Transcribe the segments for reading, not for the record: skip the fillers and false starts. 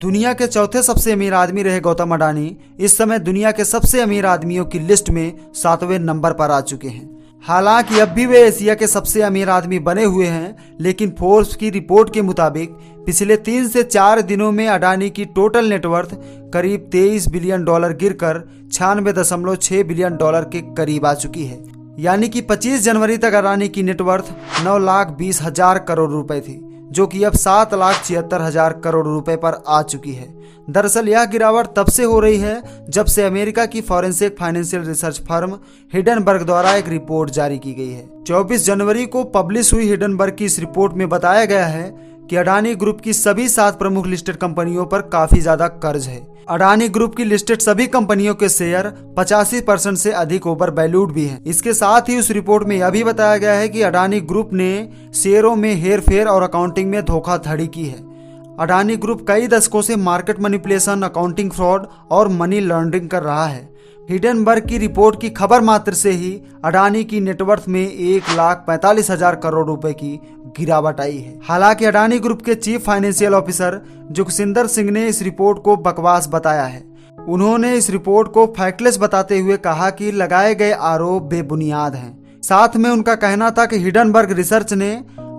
दुनिया के चौथे सबसे अमीर आदमी रहे गौतम अडानी इस समय दुनिया के सबसे अमीर आदमियों की लिस्ट में 7वें नंबर पर आ चुके हैं। हालांकि अब भी वे एशिया के सबसे अमीर आदमी बने हुए हैं, लेकिन फोर्ब्स की रिपोर्ट के मुताबिक पिछले 3 से 4 दिनों में अडानी की टोटल नेटवर्थ करीब $23 बिलियन गिरकर 96.6 बिलियन के करीब आ चुकी है। यानी कि 25 जनवरी तक अडानी की नेटवर्थ 9,20,000 करोड़ रुपए थी, जो कि अब 7,76,000 करोड़ रुपए पर आ चुकी है। दरअसल यह गिरावट तब से हो रही है जब से अमेरिका की forensic financial research firm Hindenburg द्वारा एक रिपोर्ट जारी की गई है। 24 जनवरी को पब्लिश हुई हिडनबर्ग की इस रिपोर्ट में बताया गया है कि अडानी ग्रुप की सभी 7 प्रमुख लिस्टेड कंपनियों पर काफी ज्यादा कर्ज है। अडानी ग्रुप की लिस्टेड सभी कंपनियों के शेयर 85% से अधिक ओवर वैल्यूड भी हैं। इसके साथ ही उस रिपोर्ट में यह भी बताया गया है कि अडानी ग्रुप ने शेयरों में हेरफेर और अकाउंटिंग में धोखाधड़ी की है। अडानी ग्रुप कई दशकों से मार्केट मैनिपुलेशन, अकाउंटिंग फ्रॉड और मनी लॉन्ड्रिंग कर रहा है। हिडनबर्ग की रिपोर्ट की खबर मात्र से ही अडानी की नेटवर्थ में 1,45,000 करोड़ रुपए की गिरावट आई है। हालांकि अडानी ग्रुप के चीफ फाइनेंशियल ऑफिसर जुगसिंदर सिंह ने इस रिपोर्ट को बकवास बताया है। उन्होंने इस रिपोर्ट को फैक्टलेस बताते हुए कहा कि लगाए गए आरोप बेबुनियाद हैं। साथ में उनका कहना था कि हिडनबर्ग रिसर्च ने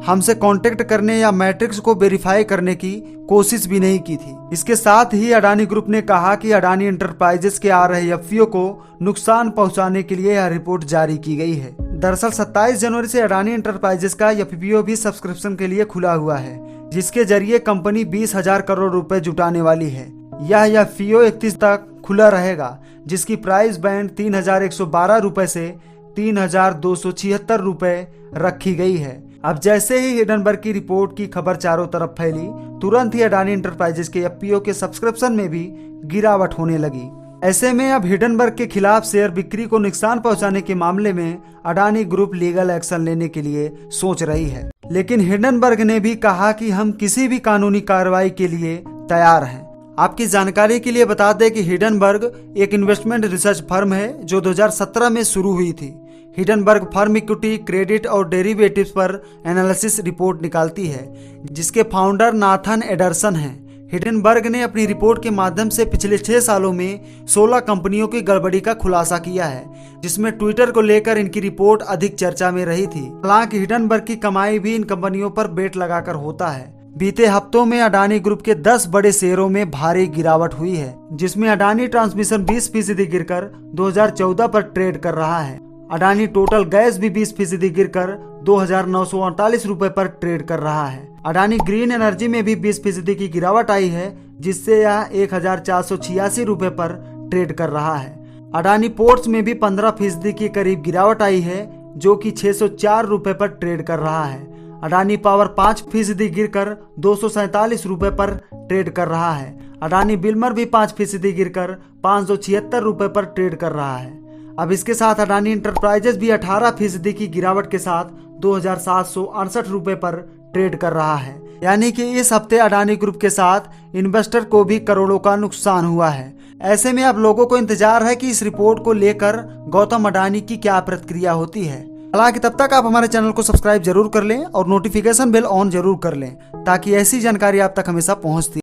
हमसे कांटेक्ट करने या मैट्रिक्स को वेरीफाई करने की कोशिश भी नहीं की थी। इसके साथ ही अडानी ग्रुप ने कहा कि अडानी एंटरप्राइजेस के आ रहे एफपीओ को नुकसान पहुंचाने के लिए यह रिपोर्ट जारी की गई है। दरअसल 27 जनवरी से अडानी एंटरप्राइजेस का एफपीओ भी सब्सक्रिप्शन के लिए खुला हुआ है, जिसके जरिए कंपनी 20,000 करोड़ रुपए जुटाने वाली है। यह एफपीओ 31 तक खुला रहेगा, जिसकी प्राइस बैंड 3,112 रुपए से 3,276 रुपए रखी गई है। अब जैसे ही हिडनबर्ग की रिपोर्ट की खबर चारों तरफ फैली, तुरंत ही अडानी एंटरप्राइजेस के एफपीओ के सब्सक्रिप्शन में भी गिरावट होने लगी। ऐसे में अब हिडनबर्ग के खिलाफ शेयर बिक्री को नुकसान पहुंचाने के मामले में अडानी ग्रुप लीगल एक्शन लेने के लिए सोच रही है। लेकिन हिडनबर्ग ने भी कहा कि हम किसी भी कानूनी कार्रवाई के लिए तैयार हैं। आपकी जानकारी के लिए बता दें कि हिडनबर्ग एक इन्वेस्टमेंट रिसर्च फर्म है जो 2017 में शुरू हुई थी। हिडनबर्ग फर्म इक्विटी, क्रेडिट और डेरिवेटिव्स पर एनालिसिस रिपोर्ट निकालती है, जिसके फाउंडर नाथन एडरसन हैं। हिडनबर्ग ने अपनी रिपोर्ट के माध्यम से पिछले 6 सालों में 16 कंपनियों की गड़बड़ी का खुलासा किया है, जिसमें ट्विटर को लेकर इनकी रिपोर्ट अधिक चर्चा में रही थी। हालांकि हिडनबर्ग की कमाई भी इन कंपनियों पर बेट लगाकर होता है। बीते हफ्तों में अडानी ग्रुप के 10 बड़े शेयरों में भारी गिरावट हुई है, जिसमें अडानी ट्रांसमिशन 20% गिरकर 2014 पर ट्रेड कर रहा है। अडानी टोटल गैस भी 20% गिरकर 2,948 रुपए पर ट्रेड कर रहा है। अडानी ग्रीन एनर्जी में भी 20% की गिरावट आई है, जिससे यह 1,486 रुपए पर ट्रेड कर रहा है। अडानी पोर्ट्स में भी 15% की करीब गिरावट आई है, जो कि 604 रुपए पर ट्रेड कर रहा है। अडानी पावर 5% गिरकर 247 रुपए पर ट्रेड कर रहा है। अडानी बिल्मर भी 5% गिरकर 576 रुपए पर ट्रेड कर रहा है। अब इसके साथ अडानी एंटरप्राइजेस भी 18% की गिरावट के साथ 2,768 रुपए पर ट्रेड कर रहा है। यानी कि इस हफ्ते अडानी ग्रुप के साथ इन्वेस्टर को भी करोड़ों का नुकसान हुआ है। ऐसे में अब लोगों को इंतजार है कि इस रिपोर्ट को लेकर गौतम अडानी की क्या प्रतिक्रिया होती है। हालांकि तब तक आप हमारे चैनल को सब्सक्राइब जरूर कर लें और नोटिफिकेशन बेल ऑन जरूर कर लें, ताकि ऐसी जानकारी आप तक हमेशा पहुंचती